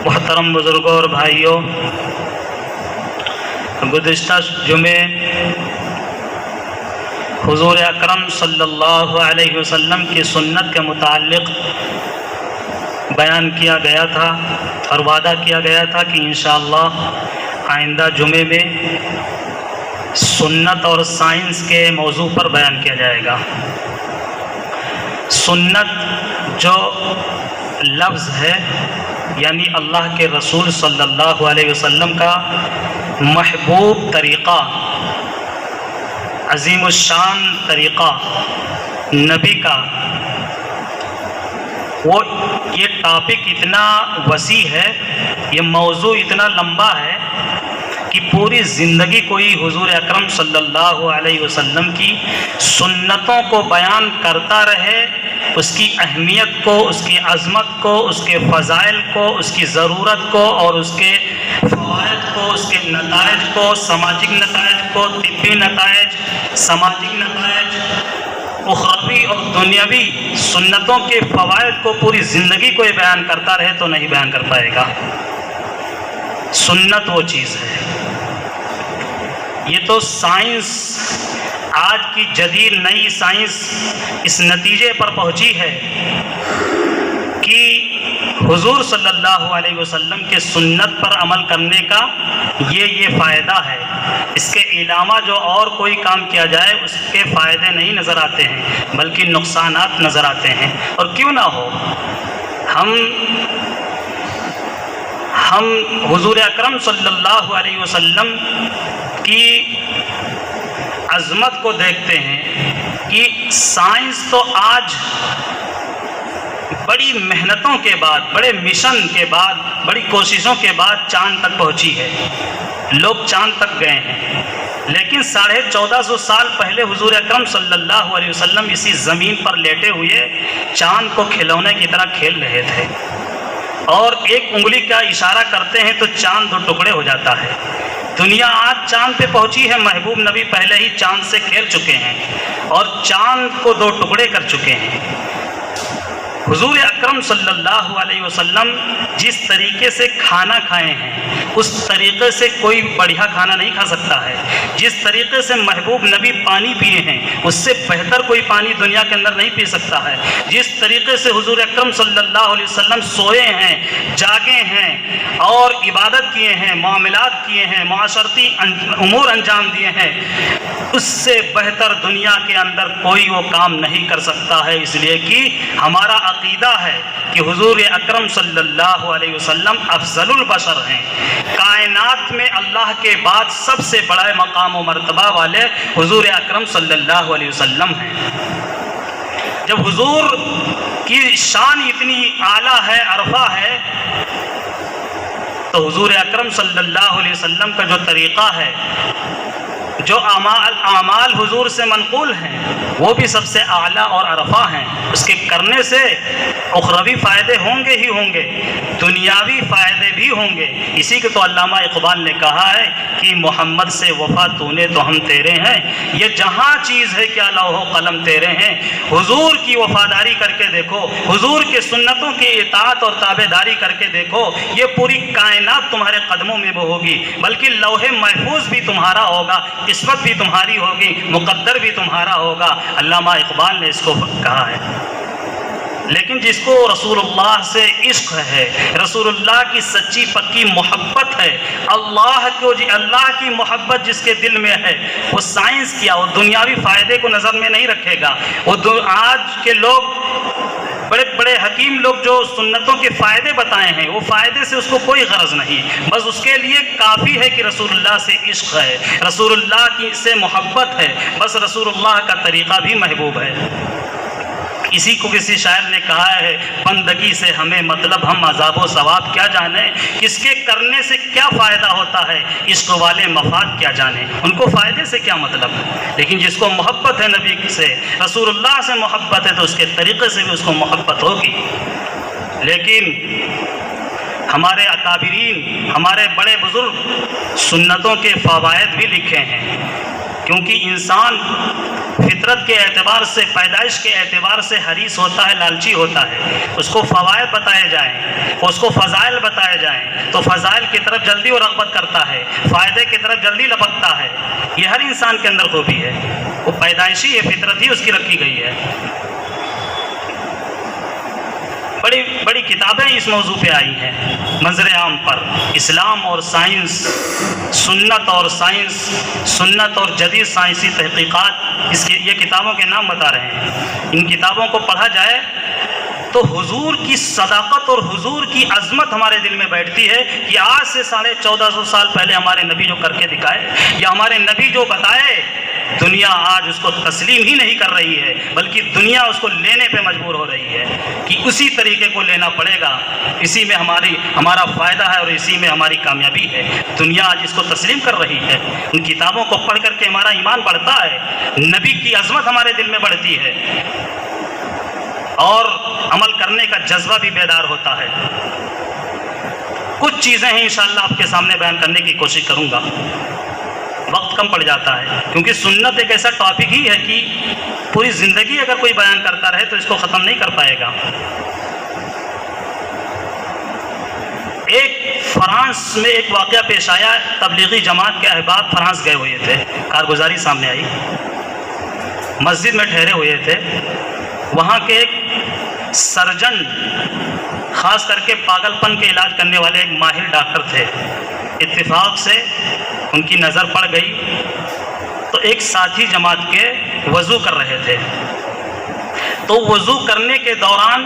محترم بزرگوں اور بھائیوں، گزشتہ جمعے حضور اکرم صلی اللہ علیہ وسلم کی سنت کے متعلق بیان کیا گیا تھا اور وعدہ کیا گیا تھا کہ انشاءاللہ آئندہ جمعے میں سنت اور سائنس کے موضوع پر بیان کیا جائے گا۔ سنت جو لفظ ہے یعنی اللہ کے رسول صلی اللہ علیہ وسلم کا محبوب طریقہ، عظیم الشان طریقہ نبی کا، یہ ٹاپک اتنا وسیع ہے، یہ موضوع اتنا لمبا ہے کہ پوری زندگی کوئی حضور اکرم صلی اللہ علیہ وسلم کی سنتوں کو بیان کرتا رہے، اس کی اہمیت کو، اس کی عظمت کو، اس کے فضائل کو، اس کی ضرورت کو اور اس کے فوائد کو، اس کے نتائج کو، سماجی نتائج کو، طبی نتائج، سماجی نتائج، اخروی اور دنیاوی سنتوں کے فوائد کو پوری زندگی کوئی بیان کرتا رہے تو نہیں بیان کر پائے گا۔ سنت وہ چیز ہے، یہ تو سائنس، آج کی جدید نئی سائنس اس نتیجے پر پہنچی ہے کہ حضور صلی اللہ علیہ وسلم کے سنت پر عمل کرنے کا یہ فائدہ ہے۔ اس کے علاوہ جو اور کوئی کام کیا جائے اس کے فائدے نہیں نظر آتے ہیں بلکہ نقصانات نظر آتے ہیں۔ اور کیوں نہ ہو، ہم حضور اکرم صلی اللہ علیہ وسلم کی عظمت کو دیکھتے ہیں کہ سائنس تو آج بڑی محنتوں کے بعد، بڑے مشن کے بعد، بڑی کوششوں کے بعد چاند تک پہنچی ہے، لوگ چاند تک گئے ہیں، لیکن 1450 سال پہلے حضور اکرم صلی اللہ علیہ وسلم اسی زمین پر لیٹے ہوئے چاند کو کھلونے کی طرح کھیل رہے تھے، اور ایک انگلی کا اشارہ کرتے ہیں تو چاند 2 ٹکڑے ہو جاتا ہے۔ دنیا آج چاند پہ پہنچی ہے، محبوب نبی پہلے ہی چاند سے کھیل چکے ہیں اور چاند کو 2 ٹکڑے کر چکے ہیں۔ حضور اکرم صلی اللہ علیہ وسلم جس طریقے سے کھانا کھائے ہیں اس طریقے سے کوئی بڑھیا کھانا نہیں کھا سکتا ہے۔ جس طریقے سے محبوب نبی پانی پیے ہیں اس سے بہتر کوئی پانی دنیا کے اندر نہیں پی سکتا ہے۔ جس طریقے سے حضور اکرم صلی اللہ علیہ وسلم سوئے ہیں، جاگے ہیں اور عبادت کیے ہیں، معاملات کیے ہیں، معاشرتی امور انجام دیے ہیں، اس سے بہتر دنیا کے اندر کوئی وہ کام نہیں کر سکتا ہے، اس لیے کہ ہمارا عقیدہ ہے کہ حضور اکرم صلی اللہ علیہ وسلم افضل البشر ہیں۔ کائنات میں اللہ کے بعد سب سے بڑا مقام و مرتبہ والے حضور اکرم صلی اللہ علیہ وسلم ہیں۔ جب حضور کی شان اتنی اعلیٰ ہے، عرفہ ہے، تو حضور اکرم صلی اللہ علیہ وسلم کا جو طریقہ ہے، جو اعمال حضور سے منقول ہیں وہ بھی سب سے اعلیٰ اور عرفہ ہیں۔ اس کے کرنے سے اخروی فائدے ہوں گے ہی ہوں گے، دنیاوی فائدے بھی ہوں گے۔ اسی کو تو علامہ اقبال نے کہا ہے کہ محمد سے وفا تو نے تو ہم تیرے ہیں، یہ جہاں چیز ہے کیا لوح و قلم تیرے ہیں۔ حضور کی وفاداری کر کے دیکھو، حضور کے سنتوں کی اطاعت اور تابعداری کر کے دیکھو، یہ پوری کائنات تمہارے قدموں میں وہ ہوگی، بلکہ لوح محفوظ بھی تمہارا ہوگا، قسمت بھی تمہاری ہوگی، مقدر بھی تمہارا ہوگا۔ علامہ اقبال نے اس کو کہا ہے۔ لیکن جس کو رسول اللہ سے عشق ہے، رسول اللہ کی سچی پکی محبت ہے، اللہ کی محبت جس کے دل میں ہے، وہ سائنس کیا، وہ دنیاوی فائدے کو نظر میں نہیں رکھے گا۔ وہ آج کے لوگ، بڑے بڑے حکیم لوگ جو سنتوں کے فائدے بتائے ہیں، وہ فائدے سے اس کو کوئی غرض نہیں، بس اس کے لیے کافی ہے کہ رسول اللہ سے عشق ہے، رسول اللہ کی سے محبت ہے، بس رسول اللہ کا طریقہ بھی محبوب ہے۔ اسی کو کسی شاعر نے کہا ہے، بندگی سے ہمیں مطلب، ہم عذاب و ثواب کیا جانے، کس کے کرنے سے کیا فائدہ ہوتا ہے، عشق والے مفاد کیا جانے، ان کو فائدے سے کیا مطلب۔ لیکن جس کو محبت ہے نبی سے، رسول اللہ سے محبت ہے، تو اس کے طریقے سے بھی اس کو محبت ہوگی۔ لیکن ہمارے اکابرین، ہمارے بڑے بزرگ سنتوں کے فوائد بھی لکھے ہیں، کیونکہ انسان فطرت کے اعتبار سے، پیدائش کے اعتبار سے حریص ہوتا ہے، لالچی ہوتا ہے. اس کو فوائد بتائے جائیں، اس کو فضائل بتائے جائیں تو فضائل کی طرف جلدی وہ رغبت کرتا ہے، فائدے کی طرف جلدی لپکتا ہے. یہ ہر انسان کے اندر خوبی ہے، وہ پیدائشی ہے، فطرت ہی اس کی رکھی گئی ہے. بڑی بڑی کتابیں اس موضوع پہ آئی ہیں منظر عام پر، اسلام اور سائنس، سنت اور سائنس، سنت اور جدید سائنسی تحقیقات، یہ کتابوں کے نام بتا رہے ہیں. ان کتابوں کو پڑھا جائے تو حضور کی صداقت اور حضور کی عظمت ہمارے دل میں بیٹھتی ہے کہ آج سے 1450 سال پہلے ہمارے نبی جو کر کے دکھائے، یا ہمارے نبی جو بتائے، دنیا آج اس کو تسلیم ہی نہیں کر رہی ہے، بلکہ دنیا اس کو لینے پہ مجبور ہو رہی ہے کہ اسی طریقے کو لینا پڑے گا، اسی میں ہمارا فائدہ ہے اور اسی میں ہماری کامیابی ہے. دنیا آج اس کو تسلیم کر رہی ہے. ان کتابوں کو پڑھ کر کے ہمارا ایمان بڑھتا ہے، نبی کی عظمت ہمارے دل میں بڑھتی ہے اور عمل کرنے کا جذبہ بھی بیدار ہوتا ہے. کچھ چیزیں ہیں انشاءاللہ آپ کے سامنے بیان کرنے کی کوشش کروں گا، وقت کم پڑ جاتا ہے کیونکہ سنت ایک ایسا ٹاپک ہی ہے کہ پوری زندگی اگر کوئی بیان کرتا رہے تو اس کو ختم نہیں کر پائے گا. ایک فرانس میں ایک واقعہ پیش آیا، تبلیغی جماعت کے احباب فرانس گئے ہوئے تھے، کارگزاری سامنے آئی، مسجد میں ٹھہرے ہوئے تھے. وہاں کے ایک سرجن، خاص کر کے پاگل پن کے علاج کرنے والے ایک ماہر ڈاکٹر تھے. اتفاق سے ان کی نظر پڑ گئی تو ایک ساتھی جماعت کے وضو کر رہے تھے. تو وضو کرنے کے دوران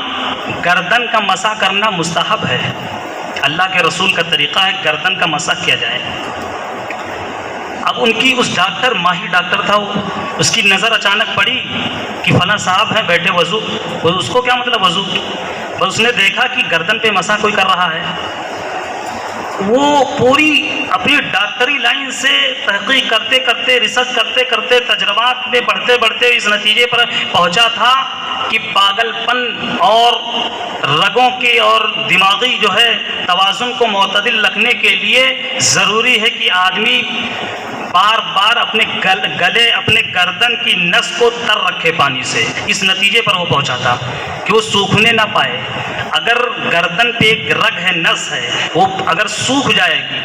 گردن کا مسح کرنا مستحب ہے، اللہ کے رسول کا طریقہ ہے گردن کا مسح کیا جائے. اب ان کی اس ڈاکٹر، ماہر ڈاکٹر تھا وہ، اس کی نظر اچانک پڑی کہ فلاں صاحب ہیں بیٹھے وضو. اس کو کیا مطلب وضو؟ بس اس نے دیکھا کہ گردن پہ مسح کوئی کر رہا ہے. وہ پوری اپنی ڈاکٹری لائن سے تحقیق کرتے کرتے، ریسرچ کرتے کرتے، تجربات میں بڑھتے بڑھتے اس نتیجے پر پہنچا تھا کہ پاگل پن اور رگوں کے اور دماغی جو ہے توازن کو معتدل رکھنے کے لیے ضروری ہے کہ آدمی بار بار اپنے گلے، اپنے گردن کی نس کو تر رکھے پانی سے. اس نتیجے پر وہ پہنچا تھا کہ وہ سوکھنے نہ پائے. اگر گردن پہ ایک رگ ہے، نس ہے، وہ اگر سوکھ جائے گی،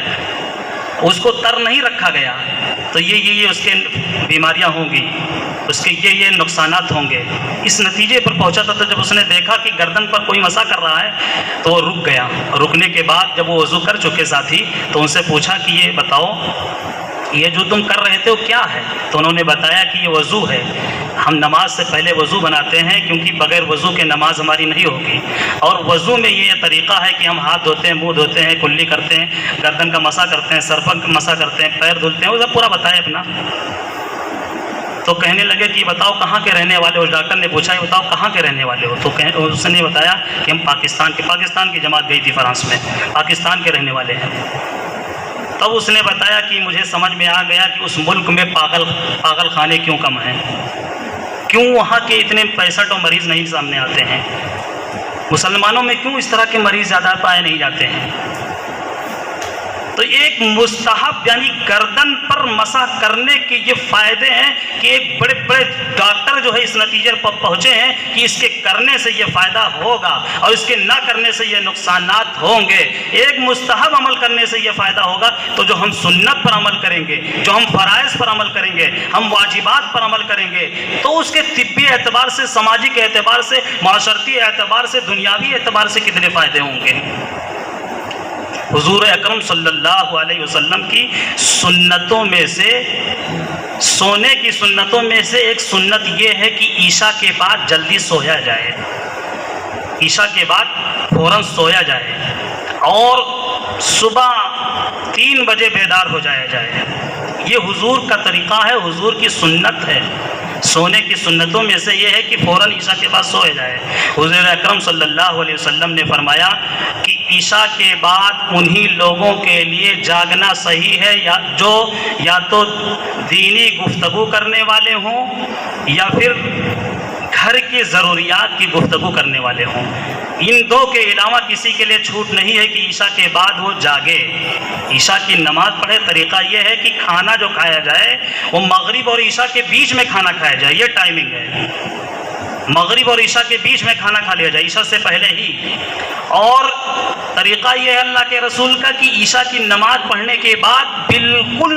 اس کو تر نہیں رکھا گیا تو یہ اس کے بیماریاں ہوں گی، اس کے یہ نقصانات ہوں گے. اس نتیجے پر پہنچا تھا. تو جب اس نے دیکھا کہ گردن پر کوئی مسح کر رہا ہے تو وہ رک گیا. رکنے کے بعد جب وہ وضو کر چکے ساتھی تو ان سے پوچھا کہ یہ بتاؤ، یہ جو تم کر رہے تھے وہ کیا ہے؟ تو انہوں نے بتایا کہ یہ وضو ہے. ہم نماز سے پہلے وضو بناتے ہیں کیونکہ بغیر وضو کے نماز ہماری نہیں ہوگی. اور وضو میں یہ طریقہ ہے کہ ہم ہاتھ دھوتے ہیں، منہ دھوتے ہیں، کلی کرتے ہیں، گردن کا مسح کرتے ہیں، سر پر مسح کرتے ہیں، پیر دھلتے ہیں. وہ سب پورا بتایا اپنا. تو کہنے لگے کہ بتاؤ کہاں کے رہنے والے ہو؟ ڈاکٹر نے پوچھا یہ بتاؤ کہاں کے رہنے والے ہو؟ تو اس نے بتایا کہ ہم پاکستان کی جماعت گئی تھی فرانس میں، پاکستان کے رہنے والے ہیں. تب اس نے بتایا کہ مجھے سمجھ میں آ گیا کہ اس ملک میں پاگل خانے کیوں کم ہیں، کیوں وہاں کے اتنے 65 مریض نہیں سامنے آتے ہیں، مسلمانوں میں کیوں اس طرح کے مریض زیادہ پائے نہیں جاتے ہیں. تو ایک مستحب یعنی گردن پر مسح کرنے کے یہ فائدے ہیں کہ ایک بڑے بڑے ڈاکٹر جو ہے اس نتیجے پر پہنچے ہیں کہ اس کے کرنے سے یہ فائدہ ہوگا اور اس کے نہ کرنے سے یہ نقصانات ہوں گے. ایک مستحب عمل کرنے سے یہ فائدہ ہوگا تو جو ہم سنت پر عمل کریں گے، جو ہم فرائض پر عمل کریں گے، ہم واجبات پر عمل کریں گے تو اس کے طبی اعتبار سے، سماجی کے اعتبار سے، معاشرتی اعتبار سے، دنیاوی اعتبار سے کتنے فائدے ہوں گے. حضور اکرم صلی اللہ علیہ وسلم کی سنتوں میں سے، سونے کی سنتوں میں سے ایک سنت یہ ہے کہ عشاء کے بعد جلدی سویا جائے، عشاء کے بعد فوراً سویا جائے اور صبح 3 بجے بیدار ہو جایا جائے. یہ حضور کا طریقہ ہے، حضور کی سنت ہے. سونے کی سنتوں میں سے یہ ہے کہ فوراً عشاء کے بعد سوئے جائے. حضور اکرم صلی اللہ علیہ وسلم نے فرمایا کہ عشاء کے بعد انہی لوگوں کے لیے جاگنا صحیح ہے یا تو دینی گفتگو کرنے والے ہوں یا پھر گھر کی ضروریات کی گفتگو کرنے والے ہوں. ان دو کے علاوہ کسی کے لیے چھوٹ نہیں ہے کہ عشاء کے بعد وہ جاگے، عشاء کی نماز پڑھے۔ طریقہ یہ ہے کہ کھانا جو کھایا جائے وہ مغرب اور عشاء کے بیچ میں کھانا کھایا جائے، یہ ٹائمنگ ہے، مغرب اور عشاء کے بیچ میں کھانا کھا لیا جائے، عشاء سے پہلے ہی۔ اور طریقہ یہ ہے اللہ کے رسول کا کہ عشاء کی نماز پڑھنے کے بعد بالکل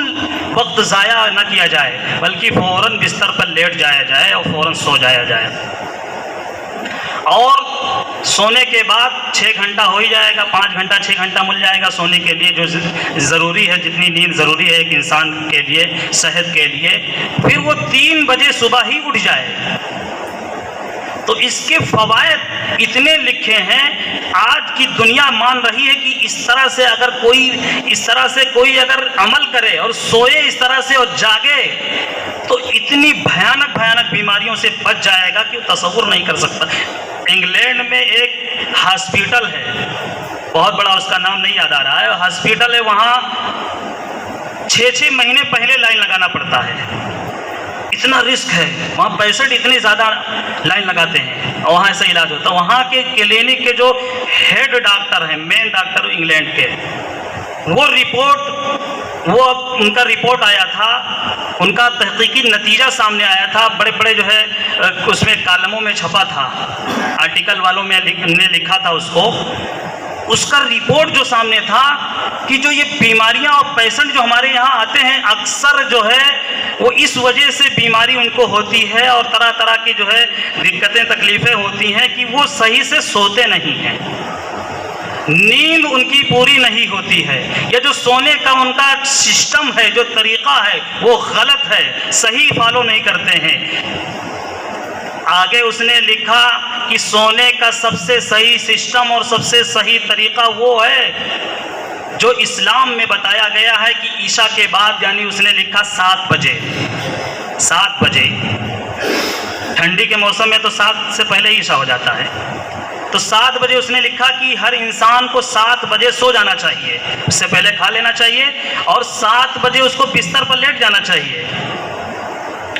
وقت ضائع نہ کیا جائے، بلکہ فوراً بستر پر لیٹ جایا جائے اور فوراً سو جایا جائے۔ اور سونے کے بعد 6 گھنٹہ ہو ہی جائے گا، 5 گھنٹہ 6 گھنٹہ مل جائے گا سونے کے لیے، جو ضروری ہے، جتنی نیند ضروری ہے ایک انسان کے لیے، صحت کے لیے۔ پھر وہ 3 بجے صبح ہی اٹھ جائے۔ تو اس کے فوائد اتنے لکھے ہیں، آج کی دنیا مان رہی ہے کہ اس طرح سے کوئی اگر عمل کرے اور سوئے اس طرح سے اور جاگے تو اتنی بھیانک بیماریوں سے بچ جائے گا کہ وہ تصور نہیں کر سکتا۔ انگلینڈ میں ایک ہاسپٹل ہے، بہت بڑا، اس کا نام نہیں یاد آ رہا ہے، ہاسپٹل ہے، وہاں 6 مہینے پہلے لائن لگانا پڑتا ہے، اتنا رسک ہے وہاں، پیشنٹ اتنے زیادہ لائن لگاتے ہیں اور وہاں ایسا علاج ہوتا ہے۔ وہاں کے کلینک کے جو ہیڈ ڈاکٹر ہیں، مین ڈاکٹر انگلینڈ کے، ان کا رپورٹ آیا تھا، ان کا تحقیقی نتیجہ سامنے آیا تھا، بڑے جو ہے اس میں کالموں میں چھپا تھا، آرٹیکل والوں میں نے لکھا تھا اس کا رپورٹ جو سامنے تھا کہ جو یہ بیماریاں اور پیشنٹ جو ہمارے یہاں آتے ہیں اکثر جو ہے وہ اس وجہ سے بیماری ان کو ہوتی ہے اور طرح کی جو ہے دقتیں تکلیفیں ہوتی ہیں کہ وہ صحیح سے سوتے نہیں ہیں، نیند ان کی پوری نہیں ہوتی ہے، یا جو سونے کا ان کا سسٹم ہے، جو طریقہ ہے وہ غلط ہے، صحیح فالو نہیں کرتے ہیں۔ آگے اس نے لکھا کہ سونے کا سب سے صحیح سسٹم اور سب سے صحیح طریقہ وہ ہے جو اسلام میں بتایا گیا ہے کہ عشاء کے بعد، یعنی اس نے لکھا 7 بجے، ٹھنڈی کے موسم میں تو 7 سے پہلے ہی عشاء ہو جاتا ہے، تو 7 بجے اس نے لکھا کہ ہر انسان کو 7 بجے سو جانا چاہیے، اس سے پہلے کھا لینا چاہیے اور 7 بجے اس کو بستر پر لیٹ جانا چاہیے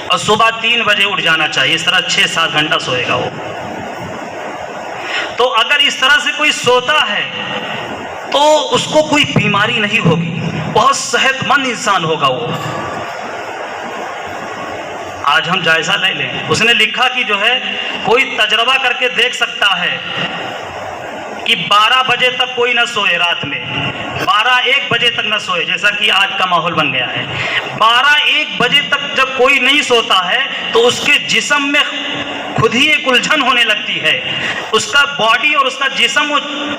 اور صبح 3 بجے اٹھ جانا چاہیے، اس طرح 6-7 گھنٹہ سوئے گا وہ۔ تو اگر اس طرح سے کوئی سوتا ہے تو اس کو کوئی بیماری نہیں ہوگی، بہت صحت مند انسان ہوگا وہ۔ آج ہم جائزہ لے لیں، اس نے لکھا کہ جو ہے کوئی تجربہ کر کے دیکھ سکتا ہے کہ 12 بجے تک کوئی نہ سوئے، رات میں 12-1 بجے تک نہ سوئے، جیسا کہ آج کا ماحول بن گیا ہے۔ 12-1 بجے تک جب کوئی نہیں سوتا ہے تو اس کے جسم میں خود ہی ایک الجھن ہونے لگتی ہے، اس کا باڈی اور اس کا جسم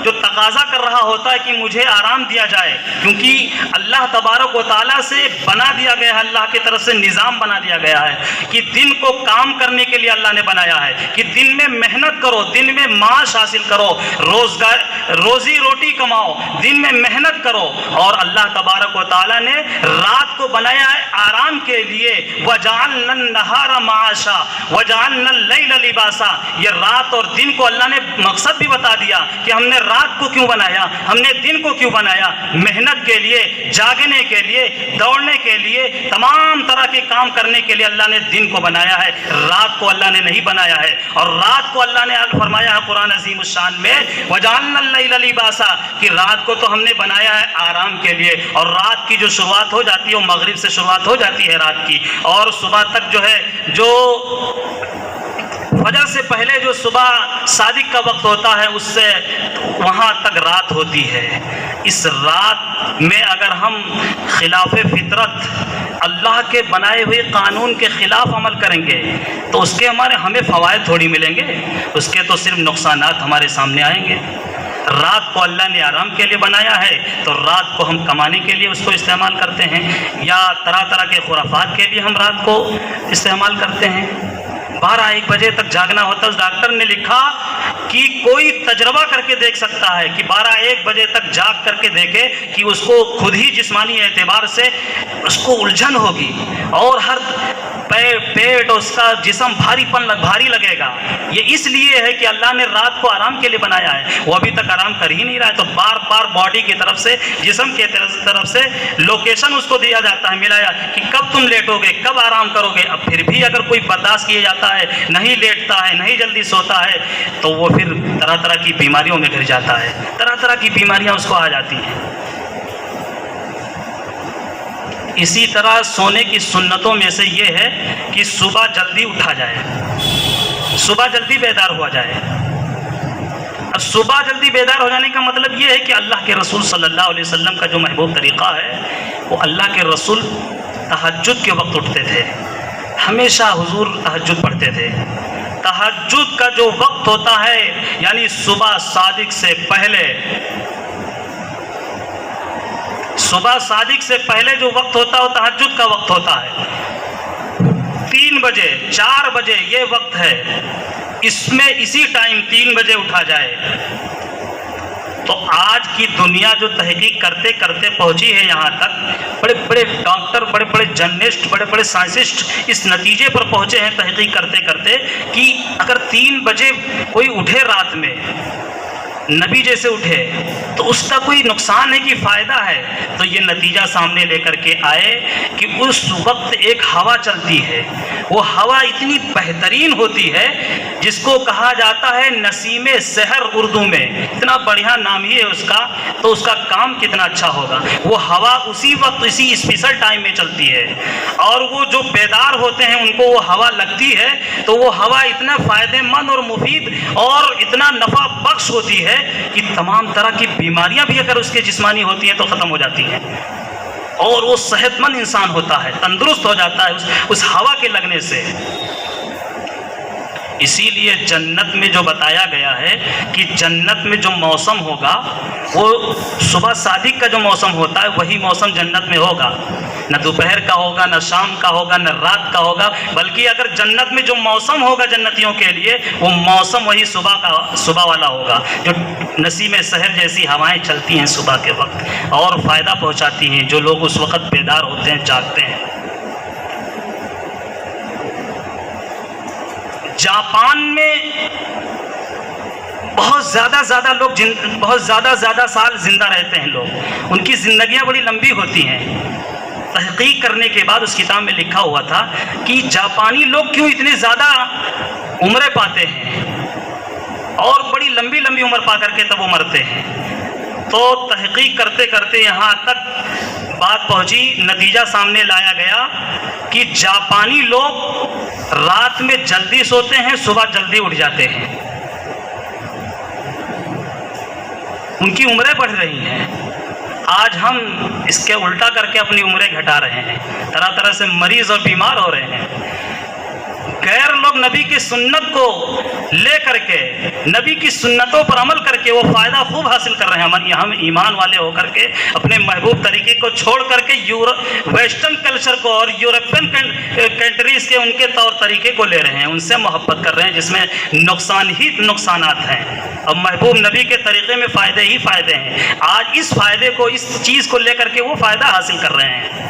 جو تقاضا کر رہا ہوتا ہے کہ مجھے آرام دیا جائے، کیونکہ اللہ تبارک و تعالیٰ سے بنا دیا گیا ہے، اللہ کی طرف سے نظام بنا دیا گیا ہے کہ دن کو کام کرنے کے لیے اللہ نے بنایا ہے کہ دن میں محنت کرو، دن میں معاش حاصل کرو، روزی روٹی کماؤ، دن میں محنت کرو، اور اللہ تبارک و تعالیٰ نے رات کو بنایا ہے آرام کے لیے۔ وَجَعَلْنَا النَّهَارَ مَعَاشًا وَجَعَلْنَا اللَّيْلَ لِبَاسًا، یہ رات اور دن کو اللہ نے مقصد بھی بتا دیا کہ ہم نے رات کو کیوں بنایا، ہم نے دن کو کیوں بنایا، محنت کے لیے، جاگنے کے لیے، دوڑنے کے لیے، تمام طرح کے کام کرنے کے لیے اللہ نے دن کو بنایا ہے، رات کو اللہ نے نہیں بنایا ہے۔ اور رات کو اللہ نے فرمایا ہے قرآن عظیم الشان میں وَجَعَلْنَا اللَّيْلَ لِبَاسًا، کہ رات کو تو ہم نے بنایا ہے آرام کے لیے، اور رات کی جو شروعات ہو جاتی ہے وہ مغرب سے شروعات ہو جاتی ہے رات کی، اور صبح تک جو ہے جو فجر سے پہلے جو صبح صادق کا وقت ہوتا ہے اس سے وہاں تک رات ہوتی ہے۔ اس رات میں اگر ہم خلاف فطرت اللہ کے بنائے ہوئے قانون کے خلاف عمل کریں گے تو اس کے ہمیں فوائد تھوڑی ملیں گے، اس کے تو صرف نقصانات ہمارے سامنے آئیں گے۔ رات کو اللہ نے آرام کے لیے بنایا ہے تو رات کو ہم کمانے کے لیے اس کو استعمال کرتے ہیں، یا طرح کے خرافات کے لیے ہم رات کو استعمال کرتے ہیں۔ 12-1 بجے تک جاگنا ہوتا ہے۔ اس ڈاکٹر نے لکھا کہ کوئی تجربہ کر کے دیکھ سکتا ہے کہ 12-1 بجے تک جاگ کر کے دیکھے کہ اس کو خود ہی جسمانی اعتبار سے اس کو الجھن ہوگی، اور ہر پیٹ اور اس کا جسم بھاری لگے گا. یہ اس لیے ہے کہ اللہ نے رات کو آرام کے لیے بنایا ہے. وہ ابھی تک آرام کر ہی نہیں رہا ہے, تو بار بار باڈی کی طرف سے, جسم کی طرف سے لوکیشن اس کو دیا جاتا ہے, ملایا کہ کب تم لیٹو گے, کب آرام کرو گے. اب پھر بھی اگر کوئی برداشت کیا جاتا ہے, نہیں لیٹتا ہے, نہیں جلدی سوتا ہے, تو وہ پھر طرح طرح کی بیماریوں میں گر جاتا ہے. طرح طرح کی بیماریاں اس کو آ جاتی ہیں. اسی طرح سونے کی سنتوں میں سے یہ ہے کہ صبح جلدی اٹھا جائے, صبح جلدی بیدار ہوا جائے. اب صبح جلدی بیدار ہو جانے کا مطلب یہ ہے کہ اللہ کے رسول صلی اللہ علیہ وسلم کا جو محبوب طریقہ ہے, وہ اللہ کے رسول تہجد کے وقت اٹھتے تھے. ہمیشہ حضور تہجد پڑھتے تھے. تہجد کا جو وقت ہوتا ہے, یعنی صبح صادق سے پہلے, صبح صادق سے پہلے جو وقت ہوتا ہے وہ تہجد کا وقت ہوتا ہے. 3 بجے 4 بجے یہ وقت ہے. اس میں اسی ٹائم 3 بجے اٹھا جائے تو آج کی دنیا جو تحقیق کرتے کرتے پہنچی ہے یہاں تک, بڑے بڑے ڈاکٹر, بڑے بڑے جرنلسٹ, بڑے بڑے سائنسسٹ اس نتیجے پر پہنچے ہیں تحقیق کرتے کرتے کہ اگر 3 بجے کوئی اٹھے رات میں, نبی جیسے اٹھے, تو اس کا کوئی نقصان ہے کہ فائدہ ہے. تو یہ نتیجہ سامنے لے کر کے آئے کہ اس وقت ایک ہوا چلتی ہے, وہ ہوا اتنی بہترین ہوتی ہے جس کو کہا جاتا ہے نسیم سحر اردو میں. اتنا بڑھیا نام ہی ہے اس کا, تو اس کا کام کتنا اچھا ہوگا. وہ ہوا اسی وقت اسی اسپیشل ٹائم میں چلتی ہے, اور وہ جو بیدار ہوتے ہیں ان کو وہ ہوا لگتی ہے, تو وہ ہوا اتنا فائدہ مند اور مفید اور اتنا نفع بخش ہوتی ہے کہ تمام طرح کی بیماریاں بھی اگر اس کے جسمانی ہوتی ہیں تو ختم ہو جاتی ہیں, اور وہ صحت مند انسان ہوتا ہے, تندرست ہو جاتا ہے اس ہوا کے لگنے سے. اسی لیے جنت میں جو بتایا گیا ہے کہ جنت میں جو موسم ہوگا وہ صبح صادق کا جو موسم ہوتا ہے وہی موسم جنت میں ہوگا. نہ دوپہر کا ہوگا, نہ شام کا ہوگا, نہ رات کا ہوگا, بلکہ اگر جنت میں جو موسم ہوگا جنتیوں کے لیے, وہ موسم وہی صبح والا ہوگا, جو نسیم سحر جیسی ہوائیں چلتی ہیں صبح کے وقت اور فائدہ پہنچاتی ہیں جو لوگ اس وقت بیدار ہوتے ہیں, جاگتے ہیں. جاپان میں بہت زیادہ لوگ بہت زیادہ سال زندہ رہتے ہیں لوگ, ان کی زندگیاں بڑی لمبی ہوتی ہیں. تحقیق کرنے کے بعد اس کتاب میں لکھا ہوا تھا کہ جاپانی لوگ کیوں اتنے زیادہ عمریں پاتے ہیں اور بڑی لمبی عمر پا کر کے تب وہ مرتے ہیں. تو تحقیق کرتے کرتے یہاں تک بات پہنچی, نتیجہ سامنے لایا گیا کہ جاپانی لوگ رات میں جلدی سوتے ہیں, صبح جلدی اٹھ جاتے ہیں. ان کی عمریں بڑھ رہی ہیں. آج ہم اس کے الٹا کر کے اپنی عمریں گھٹا رہے ہیں, طرح سے مریض اور بیمار ہو رہے ہیں. غیر لوگ نبی کی سنت کو لے کر کے, نبی کی سنتوں پر عمل کر کے وہ فائدہ خوب حاصل کر رہے ہیں. ہم ایمان والے ہو کر کے اپنے محبوب طریقے کو چھوڑ کر کے ویسٹرن کلچر کو اور یورپین کنٹریز کے ان کے طور طریقے کو لے رہے ہیں, ان سے محبت کر رہے ہیں جس میں نقصان ہی نقصانات ہیں. اب محبوب نبی کے طریقے میں فائدے ہی فائدے ہیں. آج اس فائدے کو, اس چیز کو لے کر کے وہ فائدہ حاصل کر رہے ہیں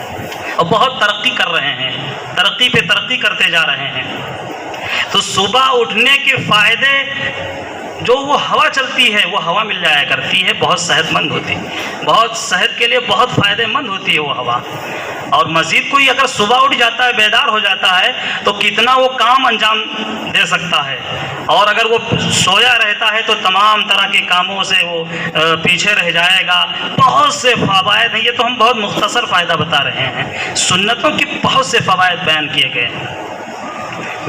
اور بہت ترقی کر رہے ہیں, ترقی پہ ترقی کرتے جا رہے ہیں. تو صبح اٹھنے کے فائدے, جو وہ ہوا چلتی ہے وہ ہوا مل جایا کرتی ہے, بہت صحت مند ہوتی ہے, بہت صحت کے لیے بہت فائدہ مند ہوتی ہے وہ ہوا. اور مزید کوئی اگر صبح اٹھ جاتا ہے, بیدار ہو جاتا ہے, تو کتنا وہ کام انجام دے سکتا ہے. اور اگر وہ سویا رہتا ہے تو تمام طرح کے کاموں سے وہ پیچھے رہ جائے گا. بہت سے فوائد ہیں, یہ تو ہم بہت مختصر فائدہ بتا رہے ہیں. سنتوں کی بہت سے فوائد بیان کیے گئے ہیں.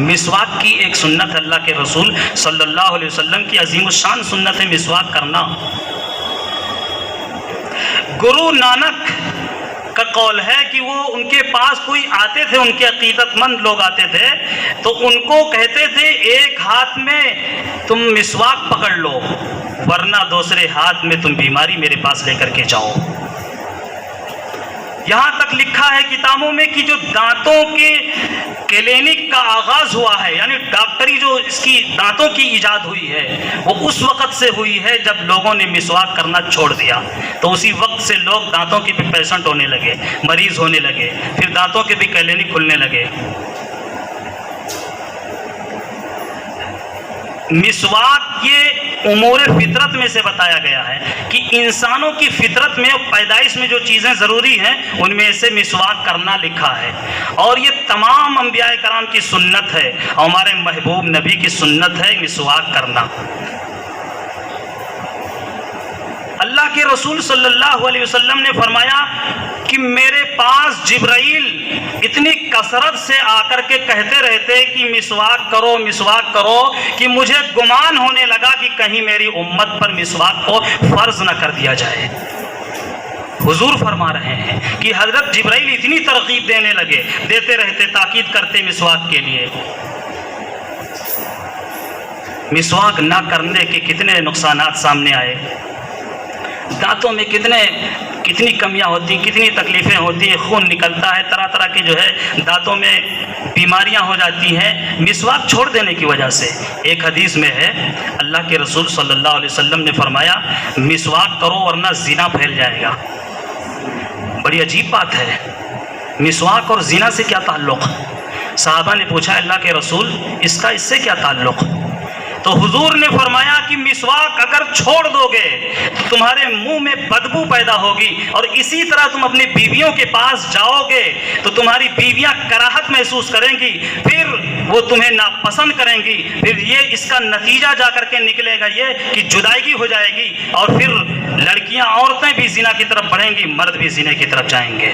مسواک کی ایک سنت ہے, اللہ کے رسول صلی اللہ علیہ وسلم کی عظیم الشان سنت ہے مسواک کرنا. گرو نانک کا قول ہے کہ وہ ان کے پاس کوئی آتے تھے, ان کے عقیدت مند لوگ آتے تھے, تو ان کو کہتے تھے ایک ہاتھ میں تم مسواک پکڑ لو, ورنہ دوسرے ہاتھ میں تم بیماری میرے پاس لے کر کے جاؤ. یہاں تک لکھا ہے کتابوں میں کہ جو دانتوں کے کلینک کا آغاز ہوا ہے, یعنی ڈاکٹری جو اس کی دانتوں کی ایجاد ہوئی ہے, وہ اس وقت سے ہوئی ہے جب لوگوں نے مسواک کرنا چھوڑ دیا. تو اسی وقت سے لوگ دانتوں کے بھی پیشنٹ ہونے لگے, مریض ہونے لگے, پھر دانتوں کے بھی کلینک کھلنے لگے. مسواک یہ امور فطرت میں سے بتایا گیا ہے کہ انسانوں کی فطرت میں اور پیدائش میں جو چیزیں ضروری ہیں ان میں سے مسواک کرنا لکھا ہے، اور یہ تمام انبیاء کرام کی سنت ہے، اور ہمارے محبوب نبی کی سنت ہے مسواک کرنا۔ اللہ کے رسول صلی اللہ علیہ وسلم نے فرمایا کہ میرے پاس جبرائیل اتنی کثرت سے آ کر کے کہتے رہتے کہ مسواک کرو مسواک کرو، کہ مجھے گمان ہونے لگا کہ کہیں میری امت پر مسواک کو فرض نہ کر دیا جائے۔ حضور فرما رہے ہیں کہ حضرت جبرائیل اتنی ترغیب دینے لگے، دیتے رہتے، تاکید کرتے مسواک کے لیے۔ مسواک نہ کرنے کے کتنے نقصانات سامنے آئے، دانتوں میں کتنی کمیاں ہوتی ہیں، کتنی تکلیفیں ہوتی ہیں، خون نکلتا ہے، طرح طرح کے جو ہے دانتوں میں بیماریاں ہو جاتی ہیں مسواک چھوڑ دینے کی وجہ سے۔ ایک حدیث میں ہے اللہ کے رسول صلی اللہ علیہ وسلم نے فرمایا مسواک کرو ورنہ زنا پھیل جائے گا۔ بڑی عجیب بات ہے، مسواک اور زنا سے کیا تعلق؟ صحابہ نے پوچھا اللہ کے رسول اس سے کیا تعلق؟ تو حضور نے فرمایا کہ مسواک اگر چھوڑ دو گے تو تمہارے منہ میں بدبو پیدا ہوگی، اور اسی طرح تم اپنی بیویوں کے پاس جاؤ گے تو تمہاری بیویاں کراہت محسوس کریں گی، پھر وہ تمہیں ناپسند کریں گی، پھر یہ اس کا نتیجہ جا کر کے نکلے گا یہ کہ جدائیگی ہو جائے گی، اور پھر لڑکیاں عورتیں بھی زنا کی طرف بڑھیں گی، مرد بھی زنا کی طرف جائیں گے۔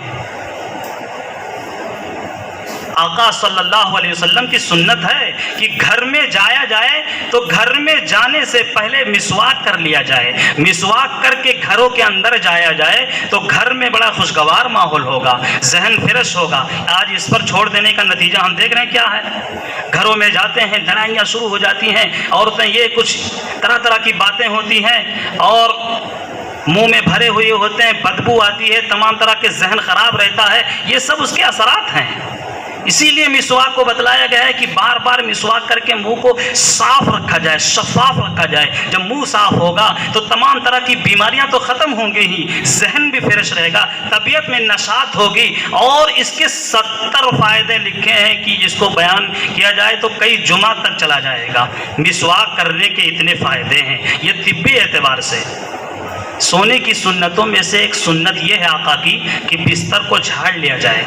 آقا صلی اللہ علیہ وسلم کی سنت ہے کہ گھر میں جایا جائے تو گھر میں جانے سے پہلے مسواک کر لیا جائے، مسواک کر کے گھروں کے اندر جایا جائے تو گھر میں بڑا خوشگوار ماحول ہوگا، ذہن فریش ہوگا۔ آج اس پر چھوڑ دینے کا نتیجہ ہم دیکھ رہے ہیں کیا ہے، گھروں میں جاتے ہیں لڑائیاں شروع ہو جاتی ہیں، عورتیں یہ کچھ طرح طرح کی باتیں ہوتی ہیں اور منہ میں بھرے ہوئے ہوتے ہیں، بدبو آتی ہے، تمام طرح کے ذہن خراب رہتا ہے، یہ سب اس کے اثرات ہیں۔ اسی لیے مسواک کو بتلایا گیا ہے کہ بار بار مسواک کر کے منہ کو صاف رکھا جائے، شفاف رکھا جائے۔ جب منہ صاف ہوگا تو تمام طرح کی بیماریاں تو ختم ہوں گی ہی، ذہن بھی فریش رہے گا، طبیعت میں نشاط ہوگی، اور اس کے 70 فائدے لکھے ہیں کہ جس کو بیان کیا جائے تو کئی جمعہ تک چلا جائے گا۔ مسواک کرنے کے اتنے فائدے ہیں، یہ طبی اعتبار سے۔ سونے کی سنتوں میں سے ایک سنت یہ ہے آقا کی کہ بستر کو جھاڑ لیا جائے۔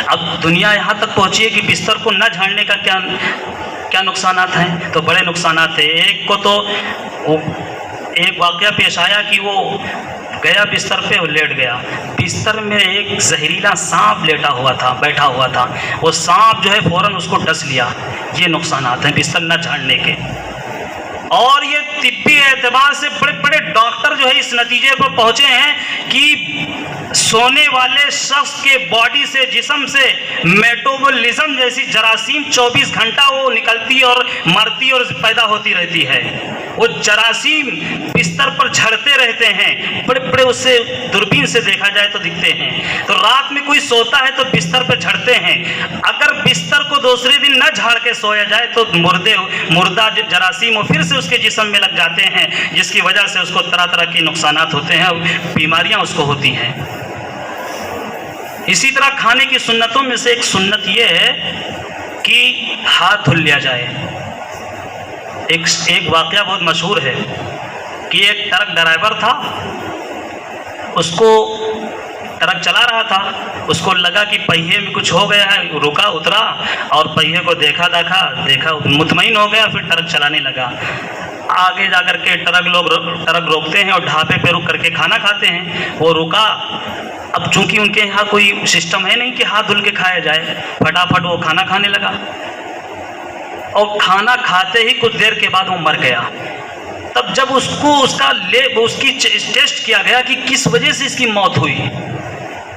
اب دنیا یہاں تک پہنچی ہے کہ بستر کو نہ جھاڑنے کا کیا نقصانات ہیں، تو بڑے نقصانات ہیں۔ ایک کو تو ایک واقعہ پیش آیا کہ وہ گیا بستر پہ، وہ لیٹ گیا، بستر میں ایک زہریلا سانپ بیٹھا ہوا تھا، وہ سانپ جو ہے فوراً اس کو ڈس لیا۔ یہ نقصانات ہیں بستر نہ جھاڑنے کے۔ اور یہ طبی اعتبار سے بڑے بڑے ڈاکٹر جو ہے اس نتیجے پر پہنچے ہیں کہ سونے والے شخص کے باڈی سے، جسم سے میٹابولزم جیسی جراثیم 24 گھنٹہ وہ نکلتی اور مرتی اور پیدا ہوتی رہتی ہے۔ وہ جراثیم بستر پر جھڑتے رہتے ہیں، بڑے بڑے اس سے دوربین سے دیکھا جائے تو دکھتے ہیں۔ تو رات میں کوئی سوتا ہے تو بستر پہ جھڑتے ہیں، اگر بستر کو دوسرے دن نہ جھاڑ کے سویا جائے تو مردہ جراثیم وہ پھر سے اس کے جسم میں لگ جاتے ہیں، جس کی وجہ سے اس کو طرح طرح کے نقصانات ہوتے ہیں اور بیماریاں اس کو ہوتی ہیں۔ اسی طرح کھانے کی سنتوں میں سے ایک سنت یہ ہے کہ ہاتھ دھل لیا جائے۔ ایک واقعہ بہت مشہور ہے کہ ایک ٹرک ڈرائیور تھا، اس کو ٹرک چلا رہا تھا، اس کو لگا کہ پہیے میں کچھ ہو گیا ہے، رکا، اترا اور پہیے کو دیکھا، مطمئن ہو گیا، پھر ٹرک چلانے لگا۔ آگے جا کر کے ٹرک روکتے ہیں اور ڈھابے پہ رک کر کے کھانا کھاتے ہیں۔ وہ رکا، اب چونکہ ان کے یہاں کوئی سسٹم ہے نہیں کہ ہاتھ دھل کے کھایا جائے، فٹافٹ وہ کھانا کھانے لگا، اور کھانا کھاتے ہی کچھ دیر کے بعد وہ مر گیا۔ تب جب اس کی ٹیسٹ کیا گیا کہ کس وجہ سے اس کی موت ہوئی،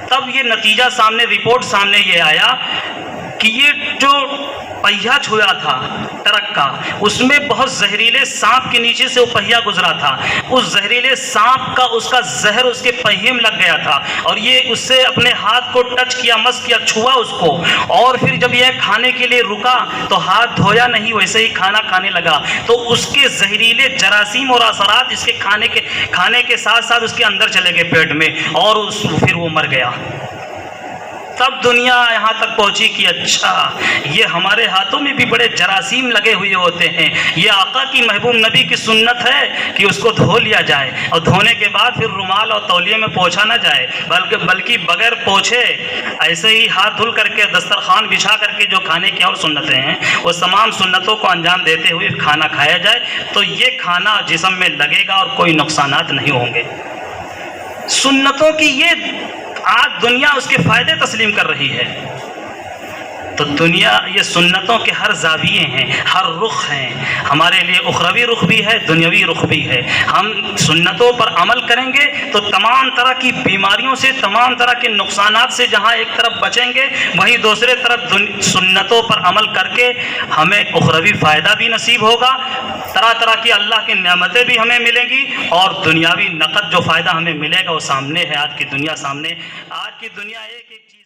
تب یہ نتیجہ رپورٹ سامنے یہ آیا کہ یہ جو پہیہ چھویا تھا ٹرک کا، اس میں بہت زہریلے سانپ کے نیچے سے وہ پہیہ گزرا تھا، اس زہریلے سانپ کا اس کا زہر اس کے پہیے میں لگ گیا تھا، اور یہ اس سے اپنے ہاتھ کو ٹچ کیا، مس کیا، چھوا اس کو، اور پھر جب یہ کھانے کے لیے رکا تو ہاتھ دھویا نہیں، ویسے ہی کھانا کھانے لگا، تو اس کے زہریلے جراثیم اور اثرات اس کے کھانے کے ساتھ ساتھ اس کے اندر چلے گئے پیٹ میں، اور پھر وہ مر گیا۔ تب دنیا یہاں تک پہنچی کہ اچھا یہ ہمارے ہاتھوں میں بھی بڑے جراثیم لگے ہوئے ہوتے ہیں، یہ آقا کی محبوب نبی کی سنت ہے کہ اس کو دھو لیا جائے، اور دھونے کے بعد پھر رومال اور تولیے میں پوچھا نہ جائے، بلکہ بغیر پوچھے ایسے ہی ہاتھ دھل کر کے دسترخوان بچھا کر کے جو کھانے کی اور سنتیں ہیں وہ تمام سنتوں کو انجام دیتے ہوئے کھانا کھایا جائے، تو یہ کھانا جسم میں لگے گا اور کوئی نقصانات نہیں ہوں گے۔ سنتوں کی یہ آج دنیا اس کے فائدے تسلیم کر رہی ہے، تو دنیا یہ سنتوں کے ہر زاویے ہیں، ہر رخ ہیں، ہمارے لیے اخروی رخ بھی ہے، دنیاوی رخ بھی ہے۔ ہم سنتوں پر عمل کریں گے تو تمام طرح کی بیماریوں سے، تمام طرح کے نقصانات سے جہاں ایک طرف بچیں گے، وہیں دوسرے طرف سنتوں پر عمل کر کے ہمیں اخروی فائدہ بھی نصیب ہوگا، طرح طرح کی اللہ کی نعمتیں بھی ہمیں ملیں گی، اور دنیاوی نقد جو فائدہ ہمیں ملے گا وہ سامنے ہے۔ آج کی دنیا سامنے، آج کی دنیا ایک ایک چیز